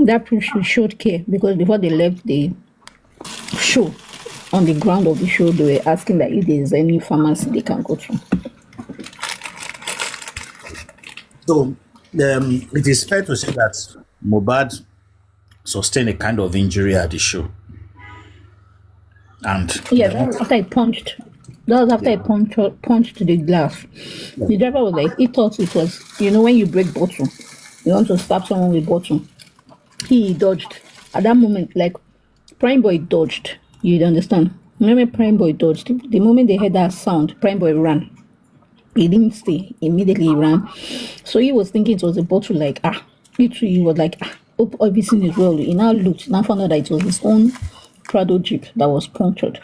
That proof she showed care because before they left the show, on the ground of the show, they were asking that if there is any pharmacy they can go to. So it is fair to say that Mohbad sustained a kind of injury at the show. And yeah, that was after I punched. That was after I punched the glass. Yeah. The driver was like, he thought it was, when you break bottle, you want to stab someone with bottle. He dodged. At that moment, like, Prime Boy dodged. You understand? Remember, Prime Boy dodged. The moment they heard that sound, Prime Boy ran. He didn't stay. Immediately he ran. So he was thinking it was a bottle, like, he was like, hope everything is well. He now looked, now found out that it was his own Prado Jeep that was punctured.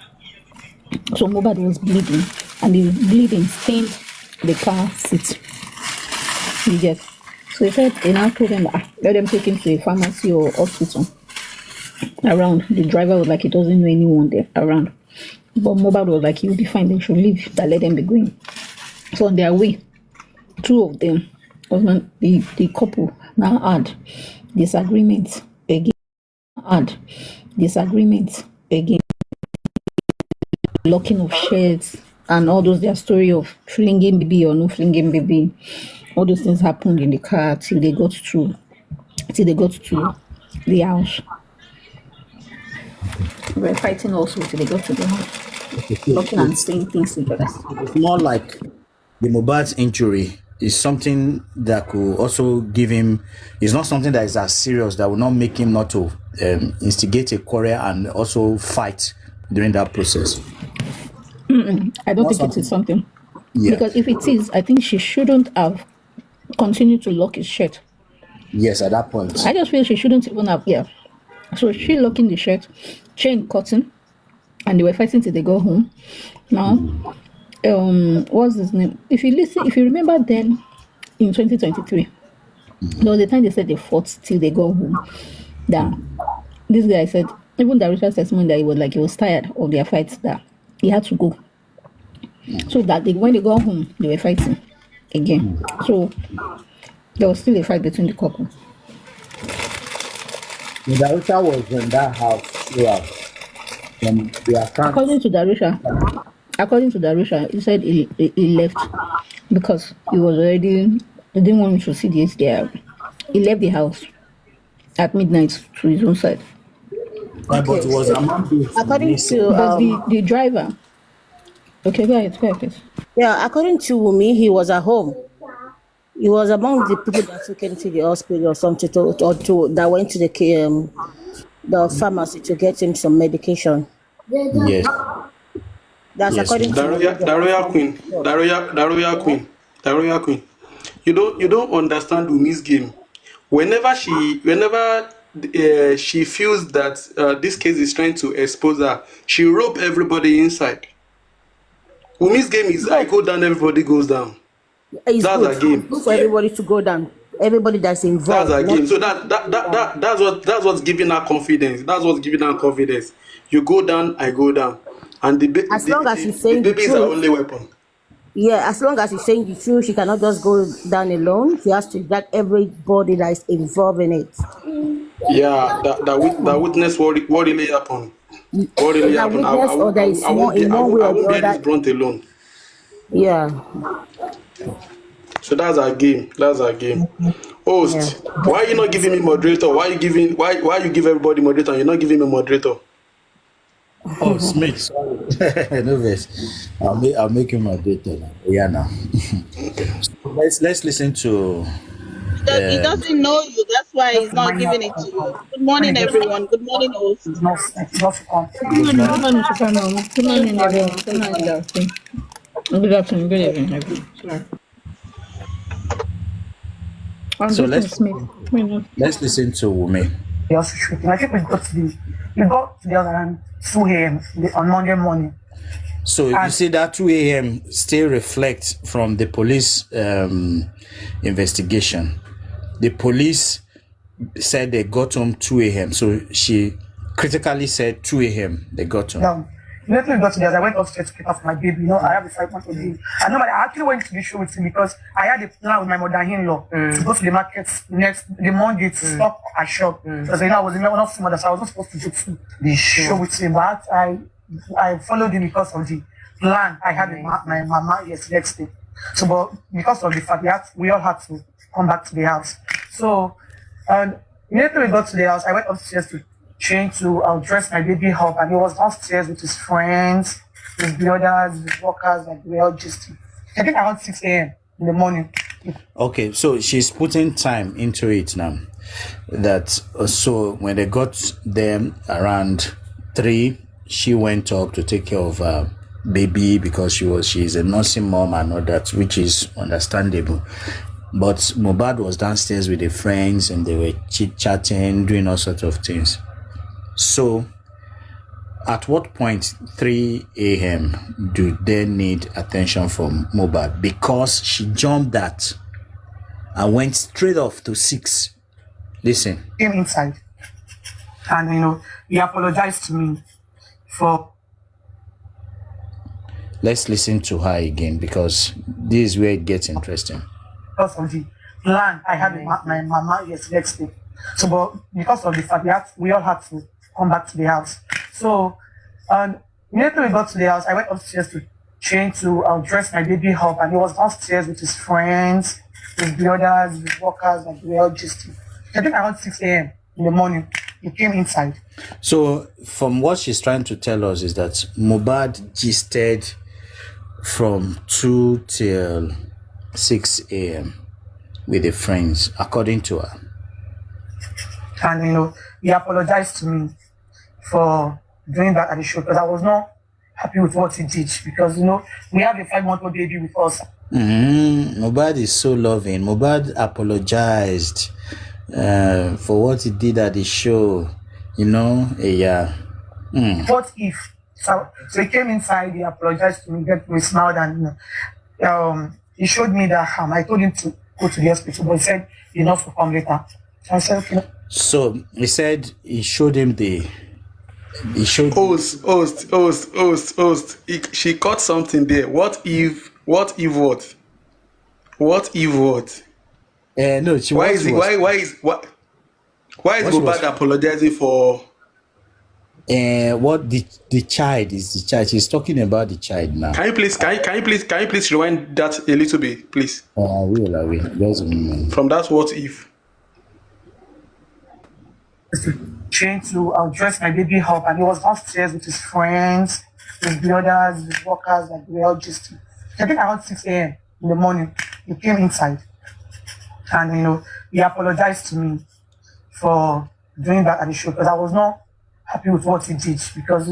So Mohbad was bleeding, and the bleeding stained the car seat. You get. So he said, they now told him, let them take him to a pharmacy or hospital around. The driver was like, he doesn't know anyone there around. But Mohbad was like, he'll be fine, they should leave, that let them be going. So on their way, two of them, the couple now had disagreements again. Locking of shirts and all those, their story of flinging baby or no flinging baby. All those things happened in the car till they got to the house. We were fighting also till they got to the house. Looking and saying things together. It's more like the Mohbad's injury is something that could also give him, it's not something that is as serious that will not make him not to instigate a quarrel and also fight during that process. I don't think it is something. Yeah. Because if it is, I think she shouldn't have continued to lock his shirt. Yes, at that point. I just feel she shouldn't even have, So she locking the shirt, chain cutting, and they were fighting till they go home. Now, what's his name? If you remember then, in 2023, there was the time they said they fought till they go home. That this guy said, even Darisha's testimony, that he was tired of their fights, that he had to go. So that when they got home, they were fighting again. So there was still a fight between the couple. Darisha was in that house. According to Darisha, he said he left because he didn't want to see this there. He left the house at midnight to his own side. But it was according to the driver. Okay, go ahead, please. Yeah, according to Wumi, he was at home. He was among the people that took him to the hospital or something, that went to the pharmacy to get him some medication. Yes. That's according to Daroya Queen. You don't understand Wumi's game. Whenever she feels that this case is trying to expose her, she rope everybody inside. Wumi's game is I go down, everybody goes down. That's a game. Good for everybody to go down. Everybody that's involved. That's a game. So that's what's giving her confidence. That's what's giving her confidence. You go down, I go down, and the baby is her only weapon. Yeah, as long as he's saying the truth, she cannot just go down alone. She has to get everybody that is involved in it. Yeah, that witness what really happened. What really happened? I won't bear this brunt alone. Yeah. So that's our game. Host, why are you not giving me moderator? Why you give everybody moderator and you're not giving me moderator? Oh, Smith. No verse. I'll make him moderator now. Yeah, now. Let's listen to. He doesn't know you. That's why he's not giving it to you. Good morning, everyone. Good morning, host. Good morning, everyone. Good afternoon. Good evening, everyone. So let's listen to Wumi. I think we got to the other hand 2 a.m. on Monday morning. So you see that 2 a.m. still reflects from the police investigation. The police said they got home 2 a.m. So she critically said 2 a.m. they got home. No, Immediately we got to the house, I went upstairs to pick up my baby. You know, I have a 5-month-old baby. And nobody, I actually went to the show with him because I had a plan with my mother-in-law to go to the market the Monday to stop at shop. Because I was in one of the mothers, I was not supposed to go to the show with him. But I followed him because of the plan I had with my mama next day. So, but because of the fact we all had to come back to the house. So, and immediately we got to the house, I went upstairs to change to dress my baby up, and he was downstairs with his friends, his brothers, his workers, like we all just. I think around 6 a.m. in the morning. Okay, so she's putting time into it now. That so when they got them around 3, she went up to take care of baby because she's a nursing mom and all that, which is understandable. But Mohbad was downstairs with the friends and they were chit-chatting, doing all sorts of things. So at what point 3 a.m. do they need attention from Mohbad? Because she jumped that and went straight off to 6. Listen. Came inside and he apologized to me for. Let's listen to her again because this is where it gets interesting. Because of the plan I had with my mama next day. So, but because of the fact we all had to come back to the house. So, and immediately we got to the house, I went upstairs to change to dress my baby up, and he was downstairs with his friends, his brothers, his workers, like we all just. I think around 6 a.m. in the morning, he came inside. So, from what she's trying to tell us is that Mohbad gisted from 2 till 6 a.m. with the friends, according to her. And he apologized to me for doing that at the show because I was not happy with what he did because we have a 5-month-old baby with us. Mohbad is so loving. Mohbad apologized for what he did at the show. Yeah. What if? So he came inside, he apologized to me, we smiled, and he showed me that I told him to go to the hospital, but he said enough to come later. So I said, okay. So he said he showed him Host. She caught something there. What if what? No, why is Mohbad apologizing for? What the child is the child. She's talking about the child now. Can you please rewind that a little bit, please? I will. Just a moment. From that what if? Change to dress my baby up, and he was downstairs with his friends, his brothers, his workers, like we all just. I think around 6 a.m. in the morning, he came inside, and he apologized to me for doing that at the show because I was not happy with what he did because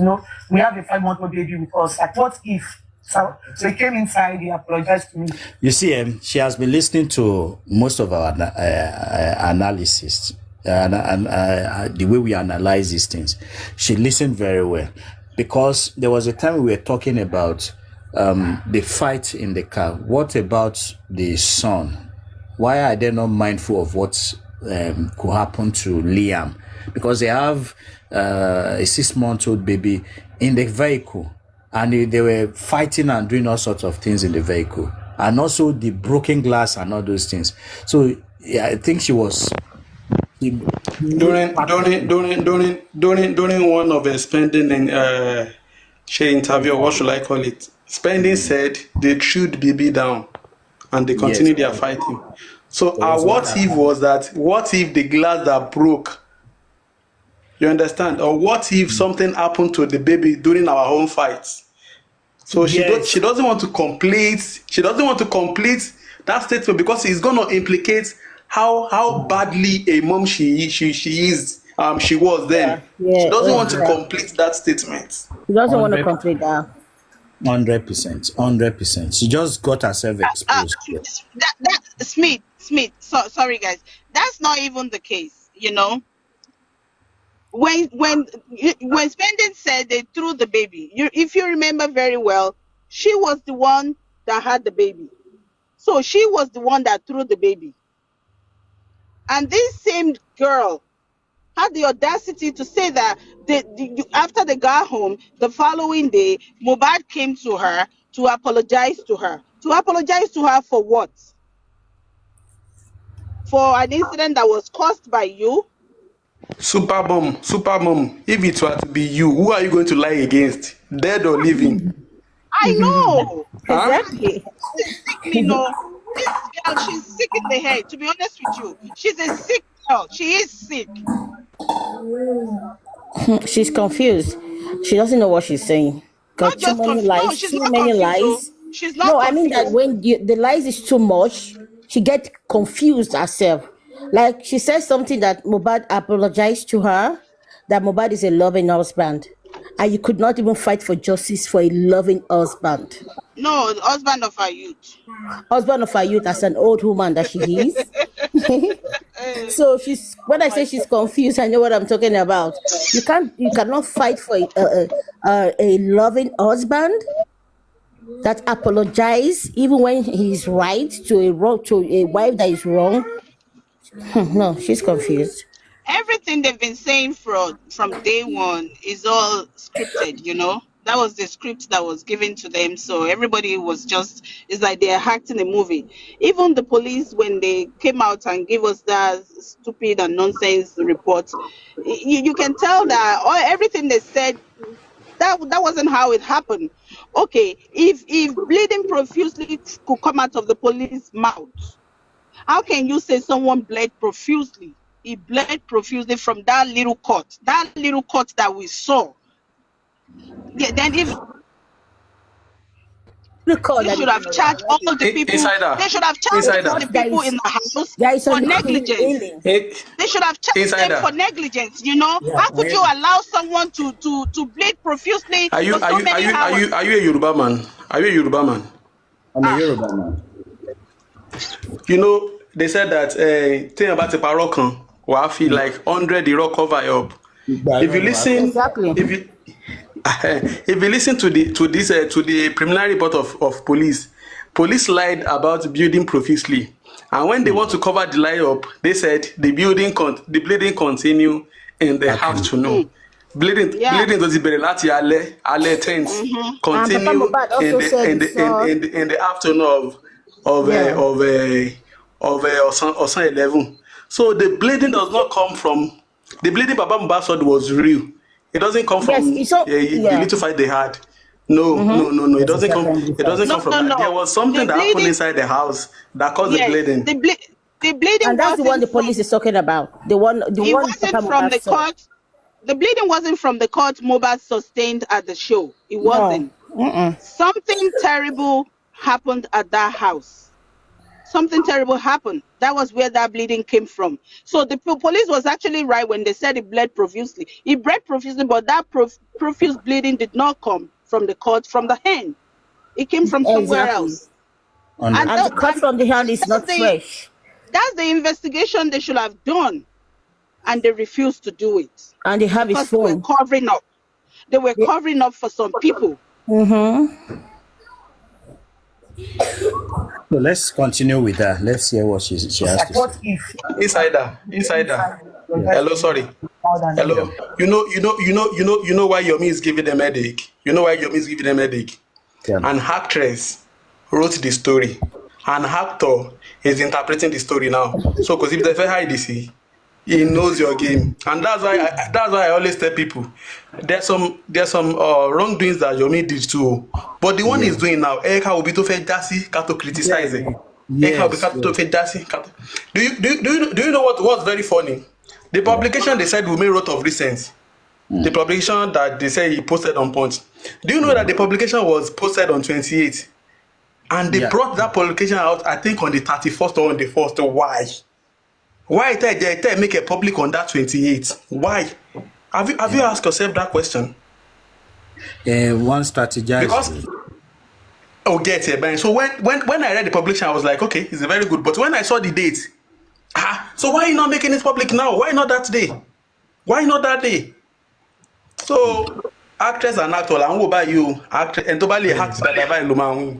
we have a 5-month-old baby with us. Like, what if? So he came inside, he apologized to me. You see, she has been listening to most of our analysis. The way we analyze these things, she listened very well because there was a time we were talking about the fight in the car. What about the son? Why are they not mindful of what could happen to Liam? Because they have a 6-month-old baby in the vehicle, and they were fighting and doing all sorts of things in the vehicle, and also the broken glass and all those things. So yeah, I think she was. During one of the spending in she interview, what should I call it? Spending said they threw the baby down and they continued their fighting. So what if the glass that broke? You understand? Or what if something happened to the baby during our own fights? So she doesn't want to complete. She doesn't want to complete that statement because it's going to implicate how badly a mom she is. She was then. She doesn't want to complete that statement. She doesn't want to complete that. 100%. She just got herself exposed. That's Smith. Sorry, guys. That's not even the case. When Spending said they threw the baby, if you remember very well, she was the one that had the baby. So she was the one that threw the baby. And this same girl had the audacity to say that after they got home, the following day, Mohbad came to her to apologize to her. To apologize to her for what? For an incident that was caused by you? Super mom. If it were to be you, who are you going to lie against? Dead or living? I know. Huh? Exactly. She's sick, no. This girl, she's sick in the head. To be honest with you, she's a sick girl. She is sick. She's confused. She doesn't know what she's saying. Not Got too just many confused. No, lies. she's Too not many confused. Oh, lies. she's not No, I mean that confused. when the lies is too much, she get confused herself. Like she says something that Mohbad apologized to her, that Mohbad is a loving husband, and you could not even fight for justice for a loving husband, No, the husband of her youth. husband of her youth, as an old woman that she is. So she's when I say she's confused, I know what I'm talking about. You cannot fight for a loving husband that apologize even when he's right to a wife that is wrong. No, she's confused. Everything they've been saying from day one is all scripted, That was the script that was given to them. So everybody was just, it's like they're acting a movie. Even the police, when they came out and gave us that stupid and nonsense report, you can tell that everything they said, that wasn't how it happened. Okay, if bleeding profusely could come out of the police mouth, how can you say someone bled profusely? He bled profusely from that little cut that we saw. Yeah, then if Record they that should is have charged all the people, Insider. they should have charged all Insider. the there people is in the house there is for an negligence. alien. They should have charged them for Insider. negligence. How could you allow someone to bleed profusely Are you for are so you are many you are hours? you are you a Yoruba man? Are you a Yoruba man? I'm a Ah, Yoruba man. They said that thing about the parokan will feel like 100 the rock cover up. If you listen, Exactly. if you if you listen to the preliminary report of police lied about building profusely, and when they want to cover the lie up, they said the bleeding continue in the afternoon. yeah. Bleeding tó ti bẹ̀rẹ̀ láti alẹ́ 10th And Papa continue Mohbad in also the said in he the in, saw. in, the, in the afternoon of Yeah. Osan 11. So the bleeding does not come from the bleeding Baba Mohbad saw was real. It doesn't come Yes, from he saw. the Yeah. little fight they had. No. It That's doesn't come. exactly It doesn't No, come from no, that. There no. was something The that happened bleeding, inside the house that caused the yes, bleeding. the bleeding And that's the one wasn't the from police is talking about. The it one wasn't Papa from Mohbad the saw. cut. The bleeding wasn't from the cut Mohbad sustained at the show. It No. wasn't. Something terrible happened at that house. Something terrible happened. That was where that bleeding came from. So the police was actually right when they said it bled profusely. It bled profusely, but that profuse bleeding did not come from the cut, from the hand. It came from somewhere Exactly. else. And, And the cut from the hand is not that's the fresh. that's the investigation they should have done, and they refused to do it And they have his because they were phone. covering up. They were covering up for some people. So let's continue with that. Let's hear what she has to Like, say. what if? Insider. Hello, sorry. Yeah. Hello. You know why Yomi is giving them headache. You know why Yomi is giving them headache. Yeah. An actress wrote the story. An actor is interpreting the story now. So, because if they fair hide this, he knows your game, and that's why I always tell people there's some wrongdoings that Yomi did too. But the one he's doing now, Eka will be to fair Jasi, to criticize it. Eka will be to fair Jasi. Do you know what's very funny? The publication they said Wunmi wrote of recent. The publication that they said he posted on Punch. Do you know that the publication was posted on 28th? And they brought that publication out, I think, on the 31st or on the 1st. Why? Why tell make it public on that 28th? Why? Have you asked yourself that question? One strategize. Because get it, man. So when I read the publication, I was like, okay, it's very good. But when I saw the date, so why are you not making it public now? Why not that day? Why not that day? So actress and actor, and who by you actress and to buy act that I buy Luma.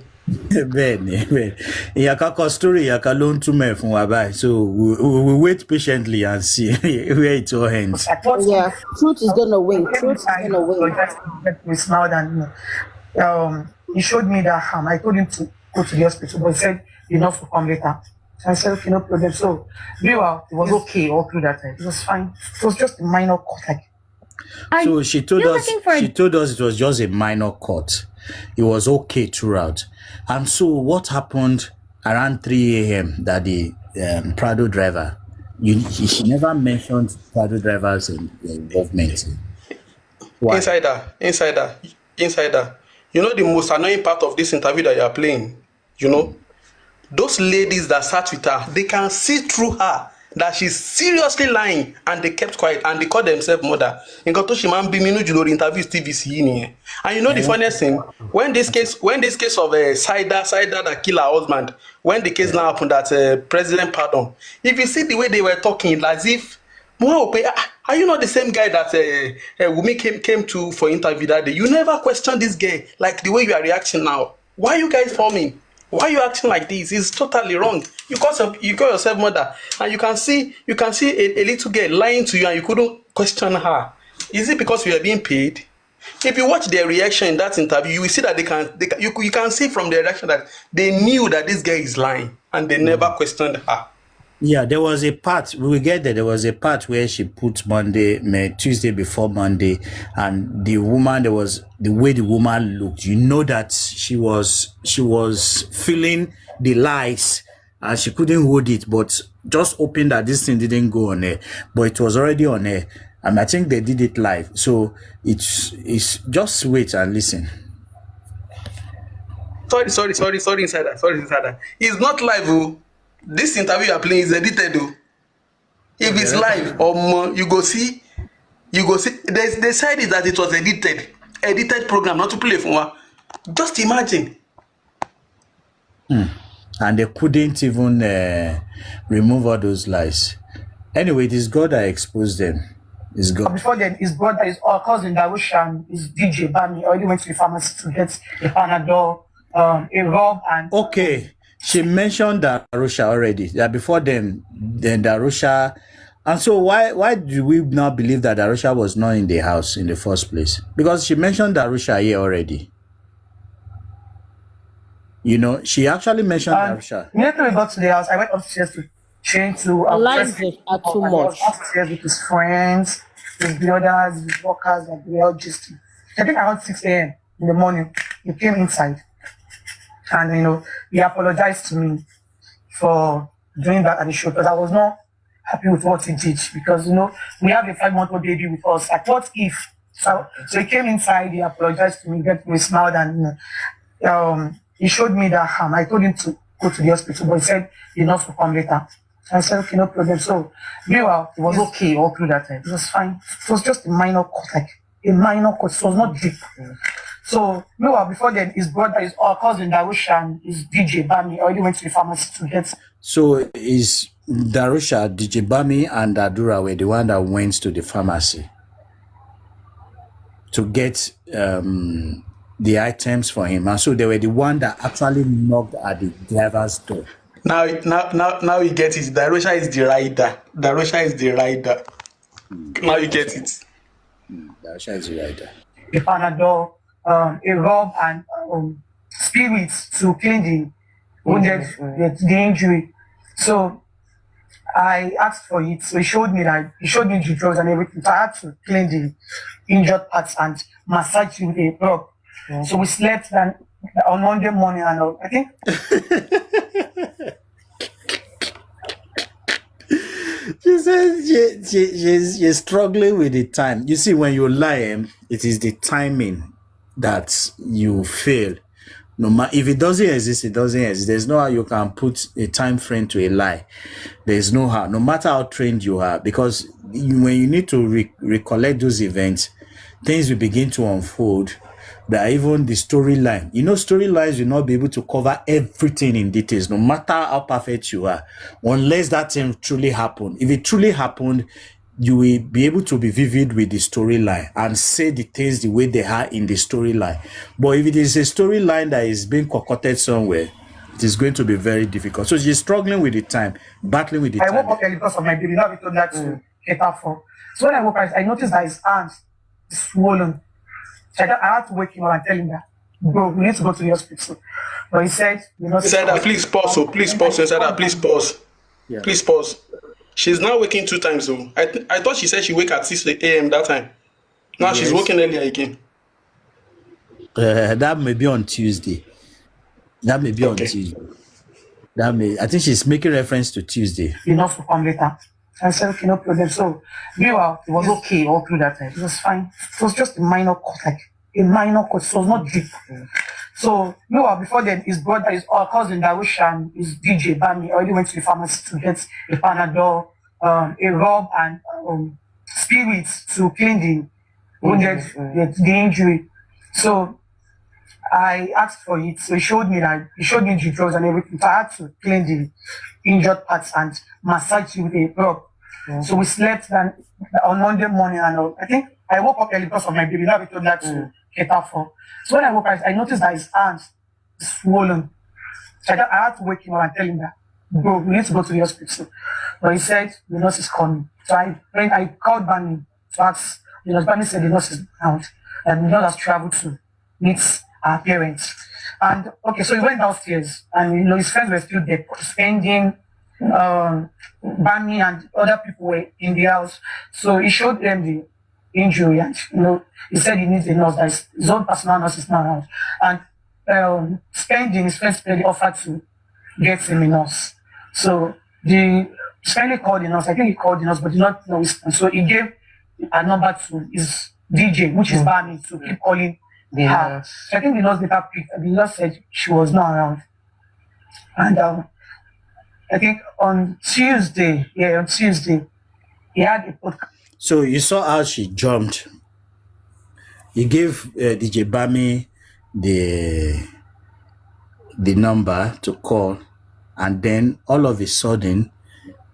Ben. Yaka story, yaka loan to me from Wabai. So we wait patiently and see where it all ends. I thought Yeah, truth is gonna win. came Truth is inside, gonna win. apologized to me, we smiled, and he showed me that harm. I told him to go to the hospital, but he said enough to come later. So I said, okay, no problem. So meanwhile, it was okay all through that time. It was fine. It was just a minor cut, like So she told you're us looking for she told us it was just a minor cut. It was okay throughout. And so what happened around 3 a.m. that the Prado driver, she never mentioned Prado driver's involvement. Why? Insider. You know the most annoying part of this interview that you are playing? You know, those ladies that sat with her, they can see through her that she's seriously lying, and they kept quiet and they call themselves mother. Nǹkan tó ṣe máa ń bí mi nínú jù lórí interviews TVC yìí nìyẹn. And you know the funniest thing, when this case of Saida that kill her husband, when the case now happened that president pardon, if you see the way they were talking, as if are you not the same guy that Wumi came to for interview that day? You never questioned this guy like the way you are reacting now. Why are you guys forming? Why are you acting like this? It's totally wrong. You call yourself mother, and you can see a little girl lying to you, and you couldn't question her. Is it because you are being paid? If you watch their reaction in that interview, you will see that you can see from their reaction that they knew that this girl is lying, and they never questioned her. Yeah, there was a part, we will get there. There was a part where she put Tuesday before Monday, and the woman, there was the way the woman looked. You know that she was feeling the lies and she couldn't hold it, but just hoping that this thing didn't go on air. But it was already on air, and I think they did it live. So it's just wait and listen. Sorry, insider. It's not live, oh. This interview you are playing is edited, though. If it's live, you go see. They said it that it was edited program, not to play for. Just imagine. And they couldn't even remove all those lies. Anyway, it is God that exposed them. It's God. before then, his brother, his cousin Darushan, his DJ Bami, already went to the pharmacy to get a Panadol, a rub, and Okay. She mentioned Darusha already. That before then Darusha. And so why do we now believe that Darusha was not in the house in the first place? Because she mentioned Darusha here already. You know, she actually mentioned Darusha. Immediately we got to the house, I went upstairs to change to Lies are too much. upstairs with his friends, his brothers, his workers, and we all just. I think around 6 a.m. in the morning, he came inside. And he apologized to me for doing that at the show because I was not happy with what he did because we have a 5-month-old baby with us. I thought if so he came inside, he apologized to me, we smiled, and he showed me that harm. I told him to go to the hospital, but he said enough to come later. I said okay, no problem. So meanwhile, it was okay all through that time. It was fine. It was just a minor cut, like a minor cut. It was not deep. So, meanwhile, before then, his brother, his cousin Darushan, his DJ Bami, already went to the pharmacy to get. So, is Darusha, DJ Bami, and Adura were the one that went to the pharmacy to get the items for him. And so, they were the one that actually knocked at the driver's door. Now you get it. Darusha is the rider. Now you get it. Darusha is the rider. The Panadol, a rub, and spirits to clean the wounded, the injury. So I asked for it. So he showed me the drugs and everything. So I had to clean the injured parts and massage with a rub. So we slept on Monday morning, and I think. She says she's struggling with the time. You see, when you lie, it is the timing that you fail. No matter if it doesn't exist, it doesn't exist. There's no how you can put a time frame to a lie. There's no how. No matter how trained you are, because when you need to recollect those events, things will begin to unfold. That even the storyline, storylines will not be able to cover everything in details, no matter how perfect you are, unless that thing truly happened. If it truly happened, you will be able to be vivid with the storyline and say the things the way they are in the storyline. But if it is a storyline that is being concocted somewhere, it is going to be very difficult. So she's struggling with the time, battling with the I time. woke up early because of my baby. Now we told that to cater for. So when I woke up, I noticed that his hands is swollen. So I had to wake him up and tell him that, bro, we need to go to the hospital. But he said, He said that please pause. So please pause. He said that please pause. Yeah. Please pause. She's now waking 2 times though. I thought she said she wake at 6 a.m. that time. Now she's Yes. waking earlier again. That may be on Tuesday. That may be on Okay. Tuesday. I think she's making reference to Tuesday. enough to come later. I said, okay, no problem. So, meanwhile, it was okay all through that time. It was fine. It was just a minor cut, like a minor cut. So it was not deep. So, meanwhile, before then, his brother, his cousin, Dawish, and his DJ, Bami, already went to the pharmacy to get a Panadol, a rub, and spirits to clean the wounded, the injury. So, I asked for it. So he showed me the drugs and everything. So I had to clean the injured parts and massage it with a rub. So we slept on Monday morning, and I think I woke up early because of my baby. Now we told that to cater for. So when I woke up, I noticed that his hands is swollen. So I had to wake him up and tell him that, bro, we need to go to the hospital. But he said the nurse is coming. So I called Bani to ask. The nurse Bani said the nurse is out, and the nurse has traveled to meet our parents. And okay, so he went downstairs, and his friends were still there, spending. Bani and other people were in the house, so he showed them the injury, and he said he needs a nurse. That his own personal nurse is not around, and his friends offered to get him a nurse. So the Spending called the nurse. I think he called the nurse, but did not know his. So he gave a number to his DJ, which is Bani, to keep calling her. So I think the nurse later picked. The nurse said she was not around, and I think on Tuesday, he had a podcast. So you saw how she jumped. You gave DJ Bami the number to call, and then all of a sudden,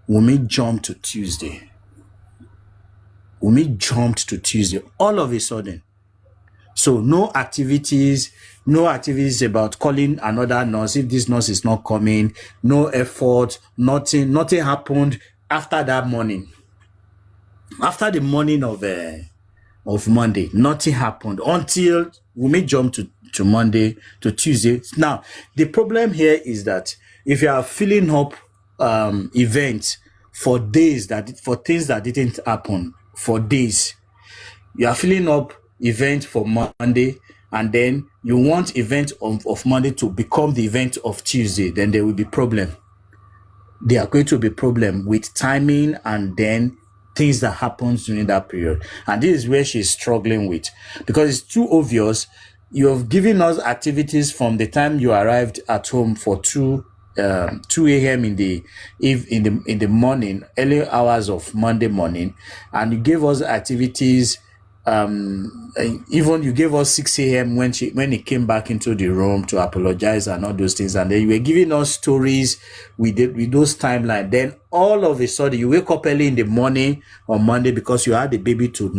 Wumi jumped to Tuesday. All of a sudden. So no activities about calling another nurse if this nurse is not coming, no effort, nothing happened after that morning. After the morning of Monday, nothing happened until Wumi jumped to Monday, to Tuesday. Now, the problem here is that if you are filling up events for days for things that didn't happen for days, you are filling up event for Monday, and then you want event of Monday to become the event of Tuesday, then there will be problem. There are going to be problem with timing and then things that happens during that period. And this is where she's struggling with, because it's too obvious. You have given us activities from the time you arrived at home for 2 a.m. in the morning, early hours of Monday morning, and you gave us activities. Even you gave us 6 a.m. when he came back into the room to apologize and all those things, and then you were giving us stories with those timeline. Then all of a sudden you wake up early in the morning on Monday because you had the baby to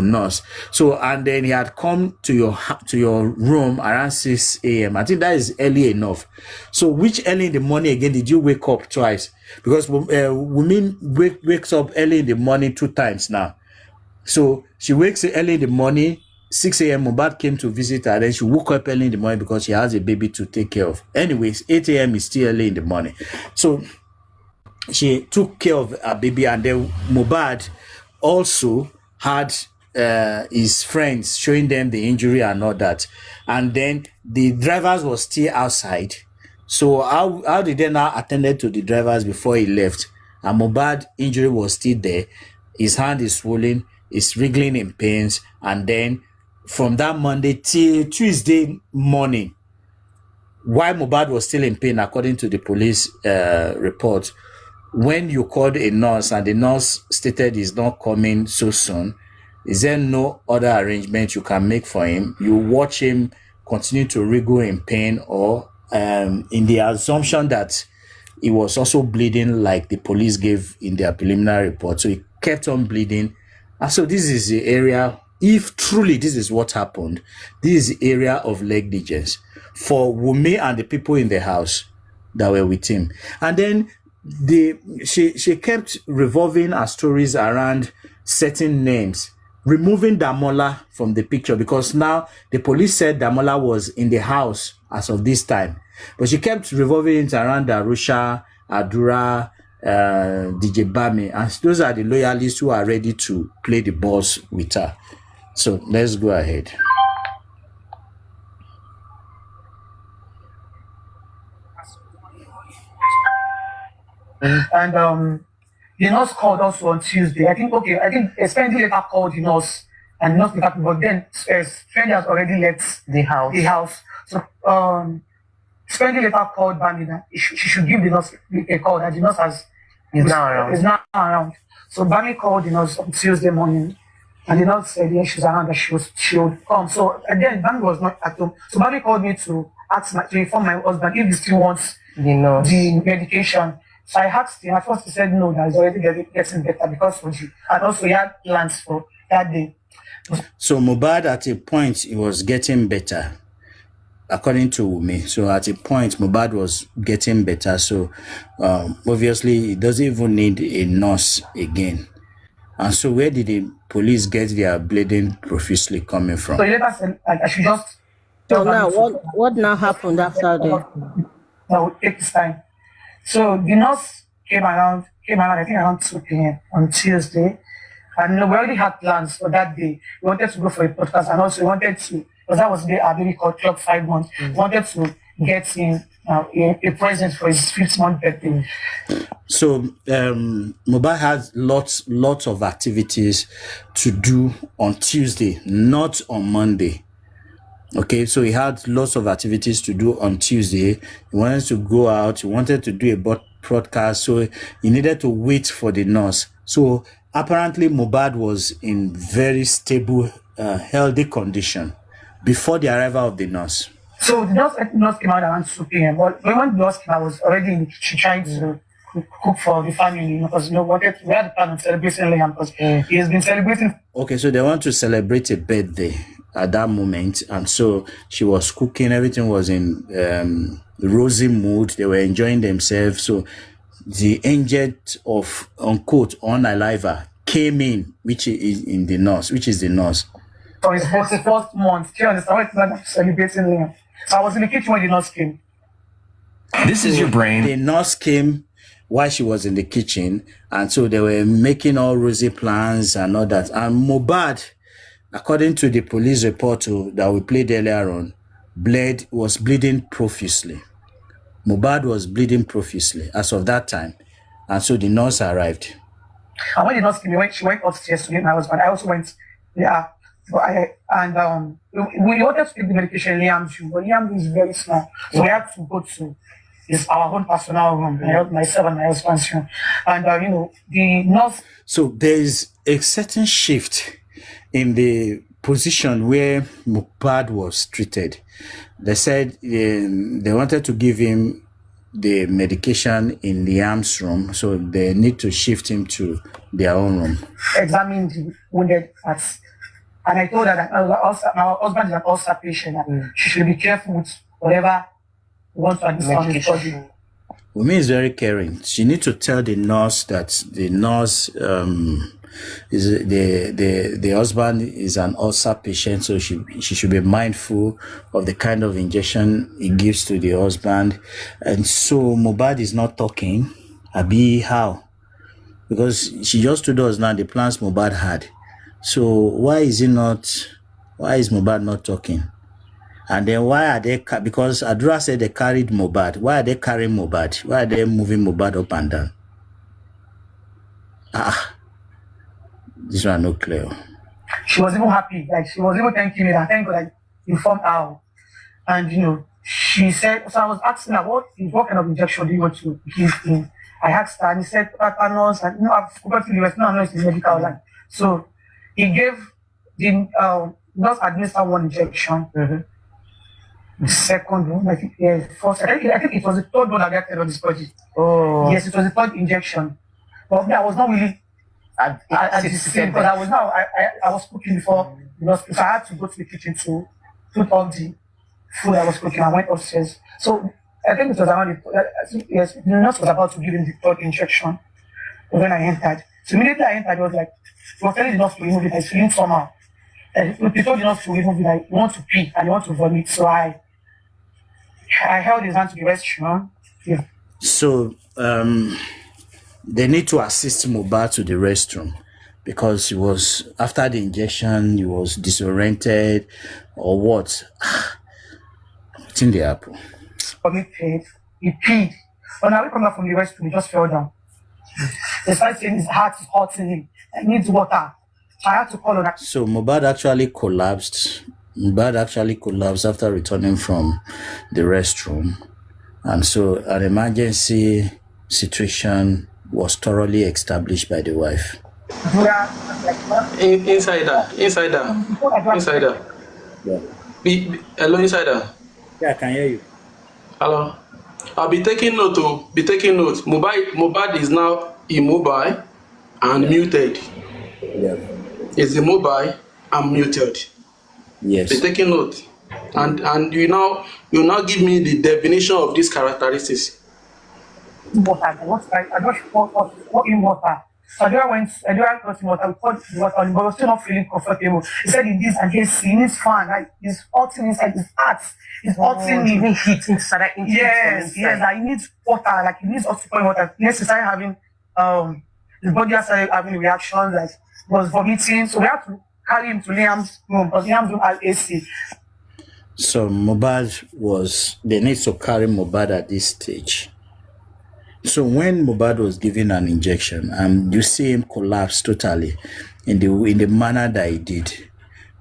nurse. So, and then he had come to your room around 6 a.m. I think that is early enough. So which early in the morning again did you wake up twice? Because women wakes up early in the morning 2 times now. So she wakes early in the morning, 6 a.m. Mohbad came to visit her. Then she woke up early in the morning because she has a baby to take care of. Anyways, 8 a.m. is still early in the morning. So she took care of her baby, and then Mohbad also had his friends showing them the injury and all that. And then the drivers were still outside. So how did they now attend to the drivers before he left? And Mohbad injury was still there. His hand is swollen. Is wriggling in pains, and then from that Monday till Tuesday morning, while Mohbad was still in pain, according to the police report, when you called a nurse and the nurse stated he's not coming so soon, is there no other arrangement you can make for him? You watch him continue to wriggle in pain, or in the assumption that he was also bleeding like the police gave in their preliminary report, so he kept on bleeding. And so this is the area, if truly this is what happened, this is the area of negligence for Wunmi and the people in the house that were with him. And then she kept revolving her stories around certain names, removing Damola from the picture, because now the police said Damola was in the house as of this time. But she kept revolving it around Darusha, Adura, DJ Bami, and those are the loyalists who are ready to play the boss with her. So let's go ahead. And the nurse called also on Tuesday. I think Spendi later called the nurse, and the nurse picked up, but then Spendi has already left the house. So Spendi later called Bami that she should give the nurse a call, that the nurse is now around. So Bami called the nurse on Tuesday morning, and the nurse said yes, she's around, that she would come. So again, Bami was not at home. So Bami called me to inform my husband if he still wants the medication. So I asked him. At first he said no, that he's already getting better because of you. And also he had plans for that day. So Mohbad, at a point, he was getting better, according to me. So at a point, Mohbad was getting better. So obviously, he doesn't even need a nurse again. And so where did the police get their bleeding profusely coming from? So he later said, I should just... So now, what now happened after that? That would take this time. So the nurse came around, I think around 2 p.m. on Tuesday. And we already had plans for that day. We wanted to go for a podcast, and also we wanted to, because that was the day our baby called Club 5 months, we wanted to get him a present for his 5th month birthday. So Mohbad had lots of activities to do on Tuesday, not on Monday. Okay, so he had lots of activities to do on Tuesday. He wanted to go out. He wanted to do a broadcast. So he needed to wait for the nurse. So apparently Mohbad was in very stable, healthy condition before the arrival of the nurse. So the nurse came out around 2 p.m. But when the nurse came, I was already in the kitchen trying to cook for the family, because we had the plan of celebrating Liam, because he has been celebrating. Okay, so they want to celebrate a birthday at that moment, and so she was cooking. Everything was in rosy mood. They were enjoying themselves. So the angel of unquote unaliver came in, which is the nurse. For his first month, she understand what celebrating Liam. So I was in the kitchen when the nurse came. This is your brain. The nurse came while she was in the kitchen, and so they were making all rosy plans and all that. And Mohbad, according to the police report that we played earlier on, was bleeding profusely. Mohbad was bleeding profusely as of that time. And so the nurse arrived. And when the nurse came, she went upstairs to meet my husband. I also went there. So we wanted to take the medication Liam too, but Liam is very small. So we had to go to our own personal room, myself and my husband's room. And, the nurse... So there is a certain shift in the position where Mohbad was treated. They said they wanted to give him the medication in Liam's room, so they need to shift him to their own room. Examine the wounded parts. And I told her that my husband is an ulcer patient, and she should be careful with whatever he wants to administer his body. Wunmi is very caring. She needs to tell the nurse that the nurse is the husband is an ulcer patient, so she should be mindful of the kind of injection he gives to the husband. And so Mohbad is not talking. Abi, how? Because she just told us now the plans Mohbad had. So why is Mohbad not talking? And then why are they, because Adura said they carried Mohbad. Why are they carrying Mohbad? Why are they moving Mohbad up and down? This one not clear. She was even happy. Like, she was even thanking me. And thank God I informed her. And, she said, so I was asking her, what kind of injection do you want to give him? I asked her, and he said, tetanus. And, I've forgotten the rest. No, it's in medical line. So he gave the nurse administered one injection. The second one, I think, first. I think it was the third one that got on his body. Oh. Yes, it was the third injection. But I was not really I did see because I was cooking before the hospital, so I had to go to the kitchen to put on the food I was cooking. I went upstairs. So I think it was around yes, the nurse was about to give him the third injection when I entered. So immediately I entered, it was like, he was telling the nurse to remove it. I was feeling somehow. And he told the nurse to remove it. I want to pee and I want to vomit. So I held his hand to the restroom. Yeah. So they need to assist Mohbad to the restroom because he was, after the injection, he was disoriented or what? What's in the apple? Vomited. He peed. When I come back from the restroom, he just fell down. They started saying his heart is hurting him. He needs water. So I had to call on that. So Mohbad actually collapsed. Mohbad actually collapsed after returning from the restroom. And so an emergency situation was thoroughly established by the wife. Insider. Yeah. Hello, insider. Yeah, I can hear you. Hello. I'll be taking note. Mohbad is now immobile and muted. Yeah. Is immobile and muted. Yes. Be taking note. And you now give me the definition of these characteristics. Water. I don't pour in water. So I got him water. We poured the water on him, but I was still not feeling comfortable. He said he needs against he needs fan. Like he's hurting inside his heart. He's hurting me. Even heat inside. Yes, like he needs water. Like he needs us to pour in water. Yes, he started having his body started having reactions. Like he was vomiting. So we had to carry him to Liam's room because Liam's room has AC. So they need to carry Mohbad at this stage. So when Mohbad was given an injection and you see him collapse totally in the manner that he did,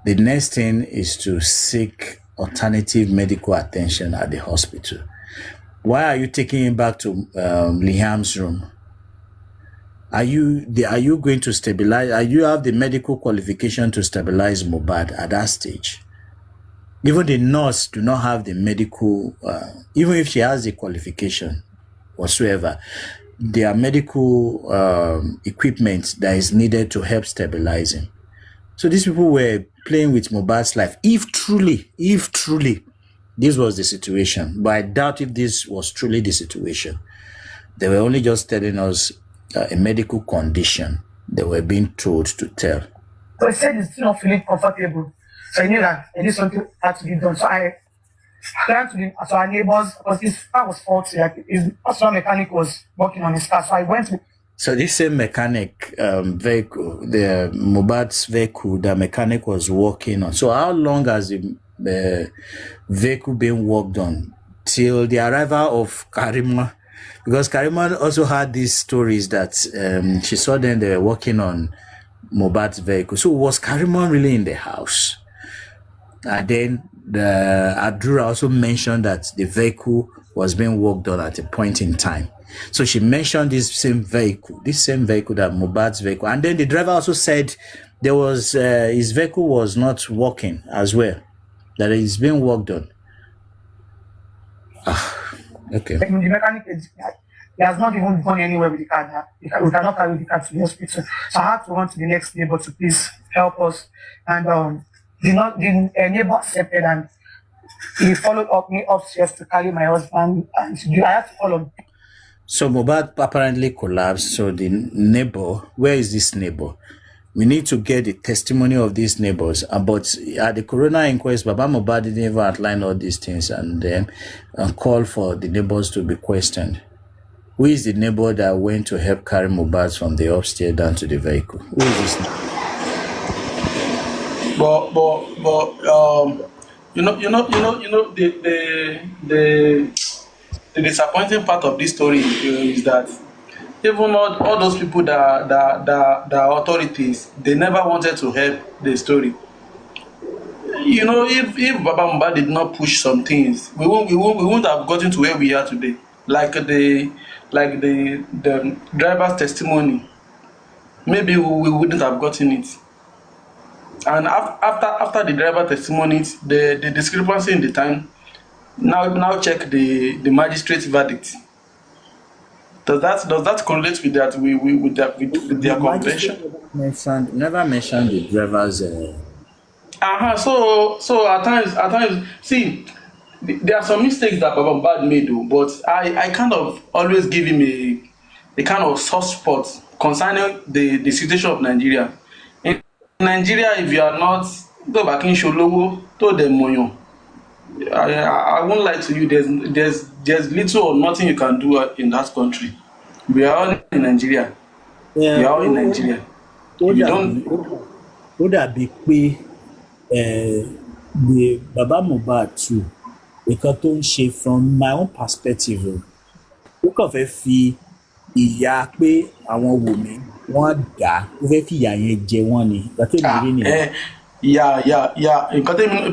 the next thing is to seek alternative medical attention at the hospital. Why are you taking him back to Liam's room? Are you going to stabilize? Are you have the medical qualification to stabilize Mohbad at that stage? Even the nurse do not have the medical, even if she has the qualification whatsoever, there are medical equipment that is needed to help stabilize him. So these people were playing with Mohbad's life. If truly this was the situation, but I doubt if this was truly the situation. They were only just telling us a medical condition they were being told to tell. So he said he's still not feeling comfortable. So I knew that I did something had to be done. So I ran to our neighbors because his car was faulty. Like his personal mechanic was working on his car. So I went to. So this same mechanic vehicle, the Mohbad's vehicle, the mechanic was working on. So how long has the vehicle been worked on? Till the arrival of Karima? Because Karima also had these stories that she saw them, they were working on Mohbad's vehicle. So was Karima really in the house? And then Adura also mentioned that the vehicle was being worked on at a point in time. So she mentioned this same vehicle that Mohbad's vehicle. And then the driver also said there was his vehicle was not working as well, that it's being worked on. Okay. The mechanic, he has not even gone anywhere with the car. We cannot carry the car to the hospital. So I had to run to the next neighbor to please help us. And the neighbor accepted, and he followed me upstairs to carry my husband. And I had to follow him. So Mohbad apparently collapsed. So the neighbor, where is this neighbor? We need to get the testimony of these neighbors. But at the coroner inquest, Baba Mohbad didn't even outline all these things and then call for the neighbors to be questioned. Who is the neighbor that went to help carry Mohbad from the upstairs down to the vehicle? Who is this neighbor? The disappointing part of this story is that even all those people that are authorities, they never wanted to help the story. If Baba Mohbad did not push some things, we won't have gotten to where we are today. Like the driver's testimony, maybe we wouldn't have gotten it. And after the driver testimony, the discrepancy in the time. Now check the magistrate's verdict. Does that correlate with that with their The convention? magistrate never mentioned the driver's. So at times, see, there are some mistakes that Baba Mohbad made, though, but I kind of always give him a kind of soft spot concerning the situation of Nigeria. In Nigeria, if you are not tó bá kí n ṣolówó tó dẹ̀ mọ̀yàn, I won't lie to you, there's little or nothing you can do in that country. We are all in Nigeria. We are all in Nigeria. If you don't, Ó dàbí pé the Baba Mohbad too, nǹkan tó ń ṣe from my own perspective ó kàn fẹ́ fi ìyà pé àwọn Wùmí wọ́n dà ó fẹ́ fi ìyà yẹn jẹ wọ́n ni ìgbà tó mi rí nìyẹn. yeah.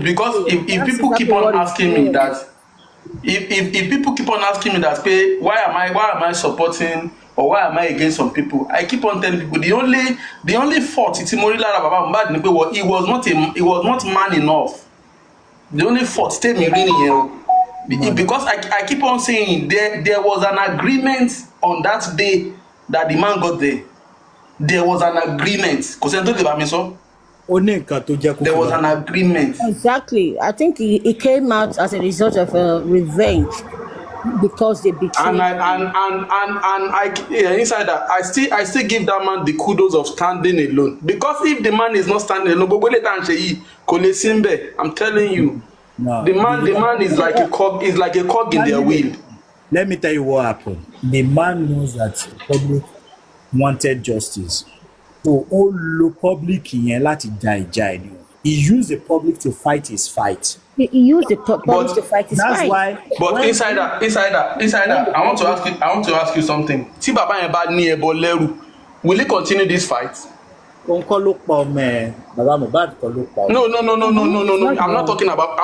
Because if people keep on asking me that, if people keep on asking me that, pay, why am I supporting or why am I against some people? I keep on telling people the only fault tí mo rí lára Baba Mohbad ni pé he was not man enough. The only fault tèmi rí nìyẹn o. Because I keep on saying there was an agreement on that day that the man got there. There was an agreement. Kò sẹ́ni tó lè bá mi sọ. Ó ní nǹkan tó jẹ́ kó There was an agreement. Exactly. I think he came out as a result of revenge because they betrayed Inside that, I still give that man the kudos of standing alone. Because if the man is not standing alone, gbogbo ilé tá à ń ṣe yìí kò lè sí ńbẹ̀. I'm telling you, No. the man is like a cog in their wheel. Let me tell you what happened. The man knows that the public wanted justice. So ó lo public yẹn láti ja ìjà ẹ̀ ni. He used the public to fight his fight. He used the public to fight his That's fight. why. But inside that, I want to ask you something. Tí bàbá yẹn bá ní ẹbọ lẹ́rù, will he continue this fight? Òun kọ́ ló pa ọmọ ẹ̀, Baba Mohbad kọ́ ló pa ọmọ. No. I'm not talking about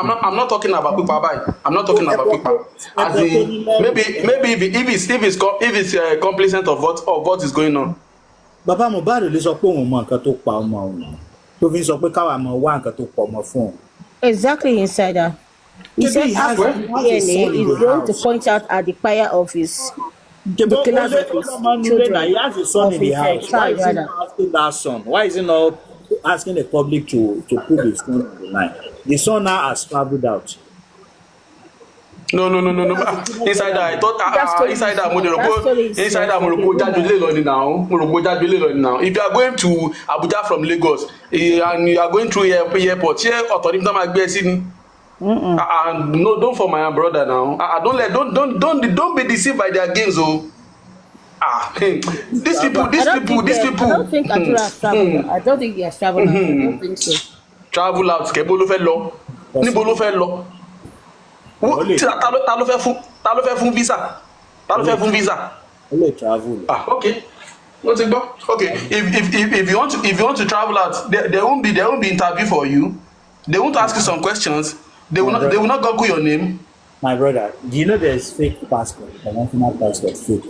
Pipa báyìí. I'm not talking about Pipa. As in, maybe if it's complacent of what is going on. Baba Mohbad ò lè sọ pé òun mọ nǹkan tó pa ọmọ òun. Tó fi ń sọ pé káwa mọ wá nǹkan tó pa ọmọ fún òun. Exactly, insider. He said after DNA, he's going to point out at the fire of his the killers of his children. He has a son in the house. Why is he not asking that son? Why is he not asking the public to put his son on the line? The son now has traveled out. No. Inside that, I thought inside that mo rò pé jáde lé lọ ni now. If you are going to Abuja from Lagos and you are going through airport, ṣé ọ̀tọ̀ níbi tí wọ́n máa gbé ẹ sí ni? No, don't for my brother now. Don't be deceived by their games, oh. These people. I don't think Atura has traveled. I don't think he has traveled. I don't think so. Travel out, kẹ́bó ló fẹ́ lọ. Níbo ló fẹ́ lọ? Ta ló fẹ́ fún visa? Ta ló fẹ́ fún visa? Ó lè travel. Okay. What's it about? Okay. If you want to travel out, there won't be interview for you. They won't ask you some questions. They will not Google your name. My brother, do you know there's fake passport, international passport fake?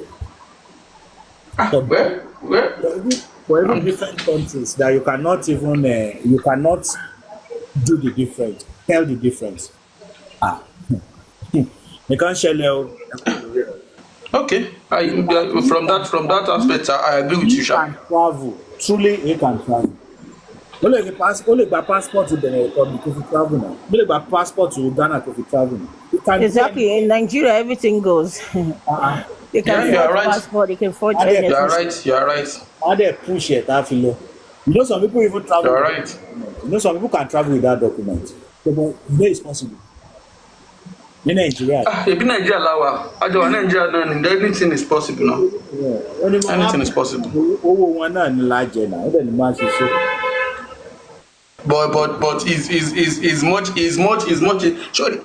Where? For every different countries that you cannot even do the difference, tell the difference. You can't share. Okay, from that aspect, I agree with you, Sha. Can travel. Truly, he can travel. Only the passport to the Republic if you travel now. Only the passport to Ghana if you travel now. Exactly. In Nigeria, everything goes. They can forge passport. They can forge. You are right. How they push it? You know, some people even travel. You are right. You know, some people can travel without documents. So, but where is possible? In Nigeria. In Nigeria, anything is possible now. Yeah. Anything is possible. But is much.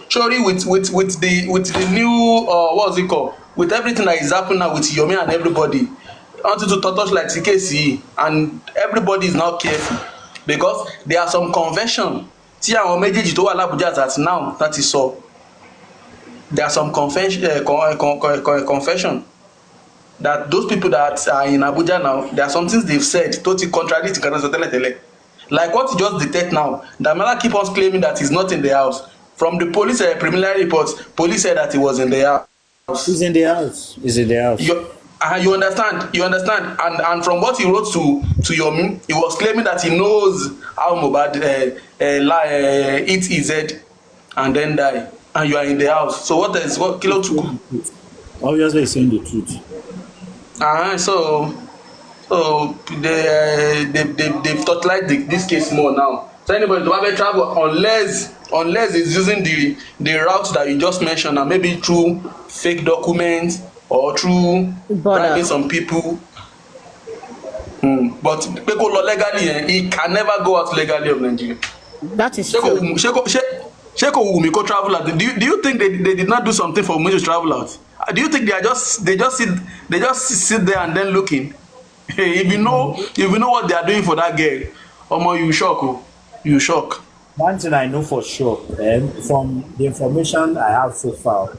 Surely with the new what's it called? With everything that is happening now with Yomi and everybody, until to touch like TKC, and everybody is now careful because there are some convention. Tí àwọn méjèèjì tó wà l'Abuja that now that is so. There are some confession that those people that are in Abuja now, there are some things they've said totally contradict tele. Like what you just detect now, Damala keep on claiming that he's not in the house. From the police preliminary reports, police said that he was in the house. He's in the house. You understand, and from what he wrote to Yomi, he was claiming that he knows how Mohbad eat his head and then die, and you are in the house. So what kilo tuku? Obviously, he's saying the truth. So they've torchlight this case more now. So anybody to have a travel unless it's using the route that you just mentioned, and maybe through fake documents or through bribing some people. But people legally, he can never go out legally of Nigeria. That is true. Sheko Wumi go travel out. Do you think they did not do something for me to travel out? Do you think they just sit there and then looking? If you know what they are doing for that girl, omo, you shock. One thing I know for sure, from the information I have so far,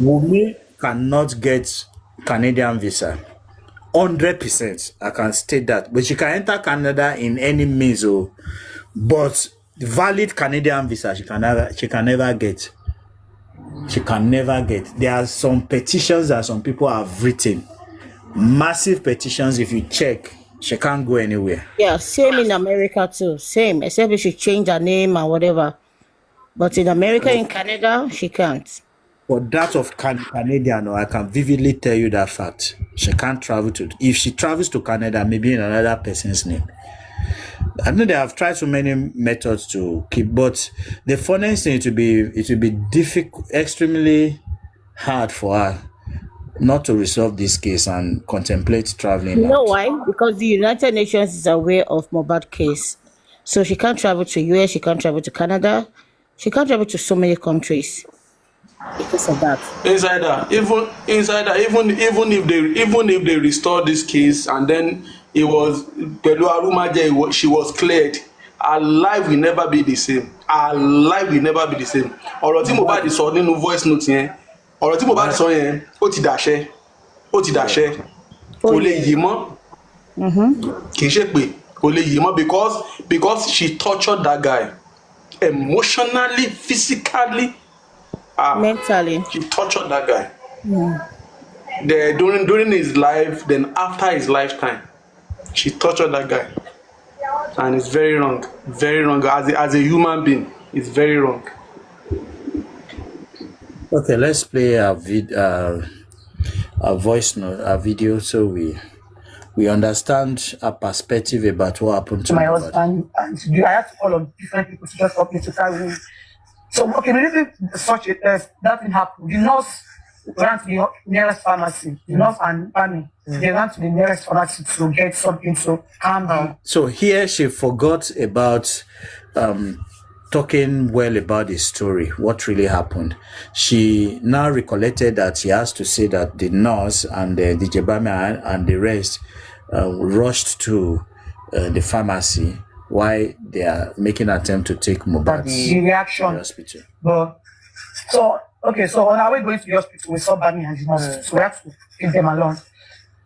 Wumi cannot get Canadian visa. 100%, I can state that. But she can enter Canada in any means, but valid Canadian visa she can never get. She can never get. There are some petitions that some people have written, massive petitions. If you check, she can't go anywhere. Yeah, same in America too. Same, except if she change her name or whatever. But in America, in Canada, she can't. For that of Canadian, I can vividly tell you that fact. She can't travel to. If she travels to Canada, maybe in another person's name. I know they have tried so many methods to keep, but the funniest thing, it will be difficult, extremely hard for her not to resolve this case and contemplate traveling. You know why? Because the United Nations is aware of Mohbad case, so she can't travel to US, she can't travel to Canada, she can't travel to so many countries because of that. Even if they restore this case and then it was Pẹ̀lú Arumaje, she was cleared, her life will never be the same. Her life will never be the same. Ọ̀rọ̀ tí Mohbad sọ nínú voice note yẹn, ọ̀rọ̀ tí Mohbad sọ yẹn, ó ti dàṣẹ, kò lè yí mọ́. Kì í ṣe pé kò lè yí mọ́ because she tortured that guy emotionally, physically, mentally. She tortured that guy. During his life, then after his lifetime, she tortured that guy, and it's very wrong. Very wrong. As a human being, it's very wrong. Okay, let's play a voice note, a video, so we understand a perspective about what happened to my Mohbad. husband, and I had to call on different people to just help me to carry him. So, okay, immediately such a test, that thing happened. The nurse ran to the nearest pharmacy. The nurse and Annie, they ran to the nearest pharmacy to get something to calm down. So here she forgot about talking well about the story, what really happened. She now recollected that she has to say that the nurse and the DJ and the rest rushed to the pharmacy while they are making an attempt to take Mohbad The reaction. to the hospital. But, so on our way going to the hospital, we saw Barney and the nurse. So we had to take them along.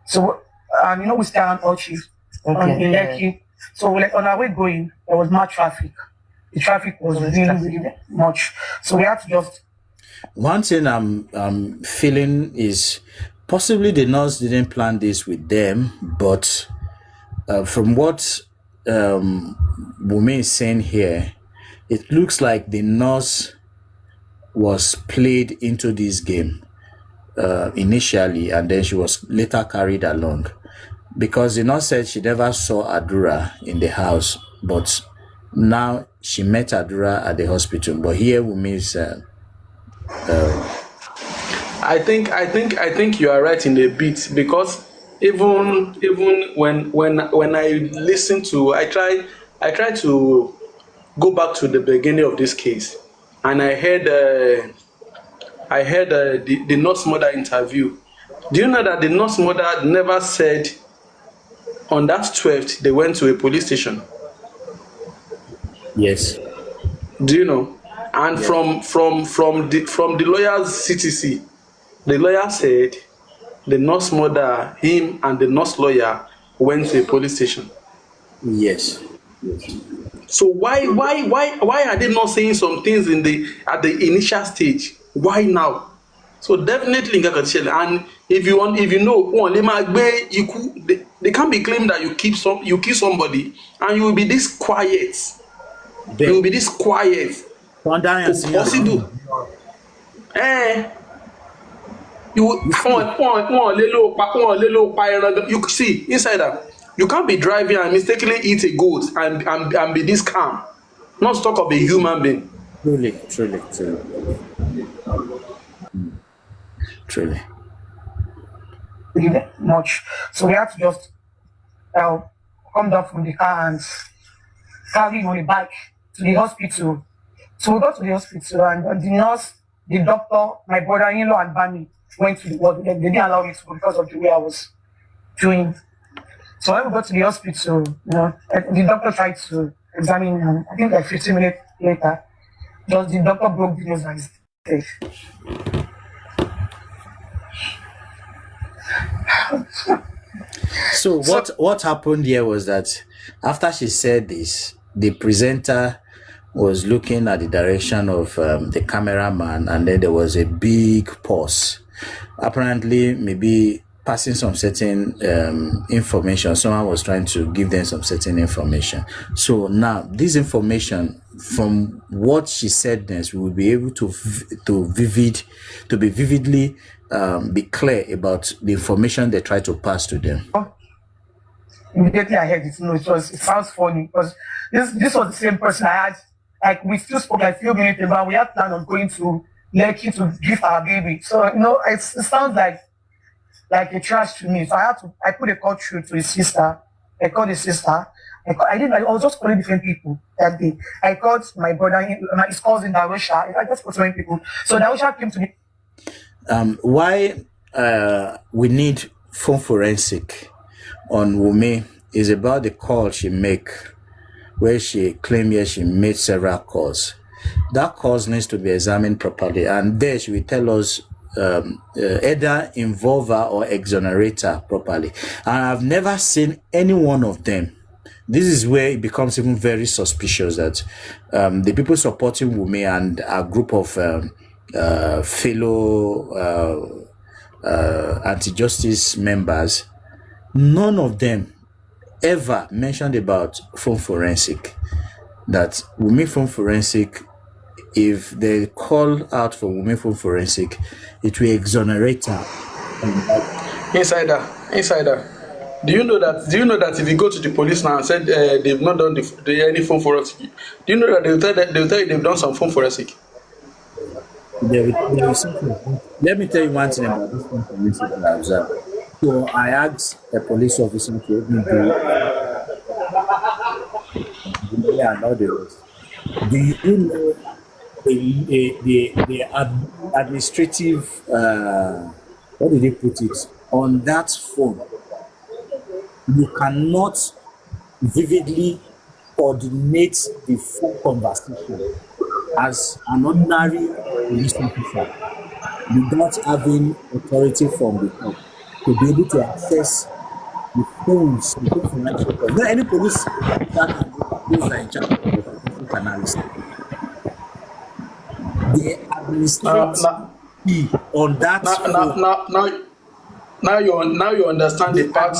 So, and we stay around Ochi in Lekki. So like on our way going, there was more traffic. The traffic was really much. So we had to just. One thing I'm feeling is possibly the nurse didn't plan this with them, but from what Wumi is saying here, it looks like the nurse was played into this game initially, and then she was later carried along, because the nurse said she never saw Adura in the house, but now she met Adura at the hospital. But here Wumi is I think you are right in a bit, because even when I listen to, I try to go back to the beginning of this case, and I heard the nurse mother interview. Do you know that the nurse mother never said on that 12th they went to a police station? yes. Do you know? And from the lawyer's CTC, the lawyer said the nurse mother, him and the nurse lawyer went to a police station. Yes. So why are they not saying some things at the initial stage? Why now? So definitely nǹkan kan ti ṣẹlẹ̀, and if you know wọn lè máa gbé ikú, they can't be claiming that you kill somebody and you will be this quiet. You will be this quiet. Kò possible. Wọn lè lo pa ẹran gan. You see inside that you can't be driving and mistakenly eat a goat and be this calm. Not to talk of a human being. Truly. Much. So we had to just come down from the car and carry on the bike to the hospital. So we got to the hospital and the nurse, the doctor, my brother-in-law and Bami went to the ward. They didn't allow me to go because of the way I was doing. So when we got to the hospital, the doctor tried to examine him. I think like 15 minutes later, just the doctor broke the news that he's dead. So what happened here was that after she said this, the presenter was looking at the direction of the cameraman, and then there was a big pause. Apparently, maybe passing some certain information. Someone was trying to give them some certain information. So now, this information, from what she said, next, we will be able to be vividly be clear about the information they try to pass to them. Immediately I heard it. It sounds funny because this was the same person I had. Like, we still spoke like a few minutes ago. We had planned on going to Lekki to give our baby. So it sounds like a trash to me. So I put a call through to his sister. I called his sister. I was just calling different people that day. I called my brother, his cousin Darusha. I just called so many people. So Darusha came to me. Why we need phone forensic on Wunmi is about the call she make, where she claimed she made several calls. That calls needs to be examined properly, and there she will tell us either involve her or exonerate her properly. And I've never seen any one of them. This is where it becomes even very suspicious that the people supporting Wunmi and a group of fellow anti-justice members, none of them ever mentioned about phone forensic. That Wunmi phone forensic, if they call out for Wunmi phone forensic, it will exonerate her. Insider. Do you know that if you go to the police now and said they've not done any phone forensic, do you know that they'll tell you they've done some phone forensic? Let me tell you one thing about this phone forensic that I observed. So I asked a police officer to help me do and all the rest. Do you know the administrative what did they put it on that phone? You cannot vividly coordinate the phone conversation as an ordinary police officer without having authority from the top to be able to access the phones, the phone forensic. Not any police that are in charge of forensic analysis. The administrative on that phone. Now you understand the part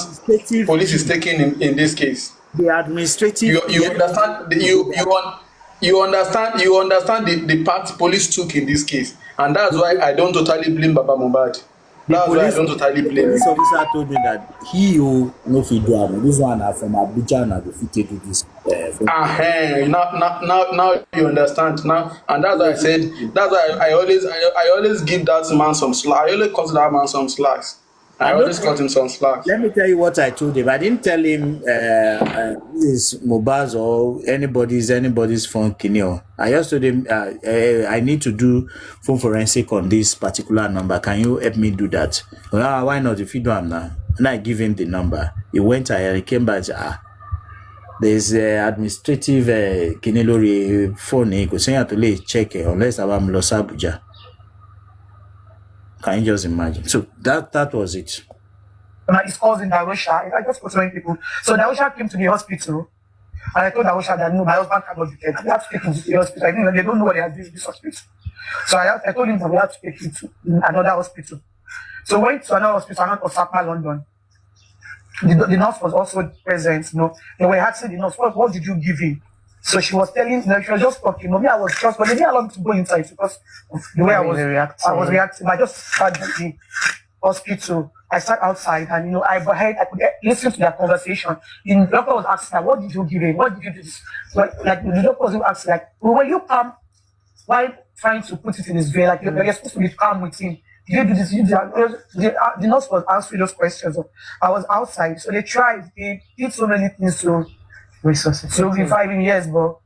police is taking in this case. The administrative. You understand the part police took in this case, and that's why I don't totally blame Baba Mohbad. That's why I don't totally blame him. The police officer told me that he no fit do am. This one are from Abuja and go fit do this. Now you understand now, and that's why I said that's why I always give that man some slack. I always cut that man some slacks. I always cut him some slack. Let me tell you what I told him. I didn't tell him this is Mohbad's or anybody's phone kineo. I just told him I need to do phone forensic on this particular number. Can you help me do that? Well, why not? If you do am now, and I give him the number. He went ahead and he came back and said, there's administrative kinelori phone. He could say to lay check unless I'm Los Abuja. Can you just imagine? So that was it. His cousin Darusha, I just put so many people. So Darusha came to the hospital, and I told Darusha that no, my husband cannot be dead. I have to take him to the hospital. I think they don't know what they are doing in this hospital. So I told him that we had to take him to another hospital. So we went to another hospital, another Osaka, London. The nurse was also present. They were asking the nurse, what did you give him? So she was telling, she was just talking. Maybe I was just, but they didn't allow me to go inside because of the way I was reacting. I just started the hospital. I sat outside and I could listen to their conversation. The doctor was asking, what did you give him? What did you do this? Like the doctor was asking, will you come? Why trying to put it in his vein? Like you're supposed to be calm with him. Did you do this? You do that? The nurse was answering those questions. I was outside, so they tried. They did so many things to revive him. Yes, but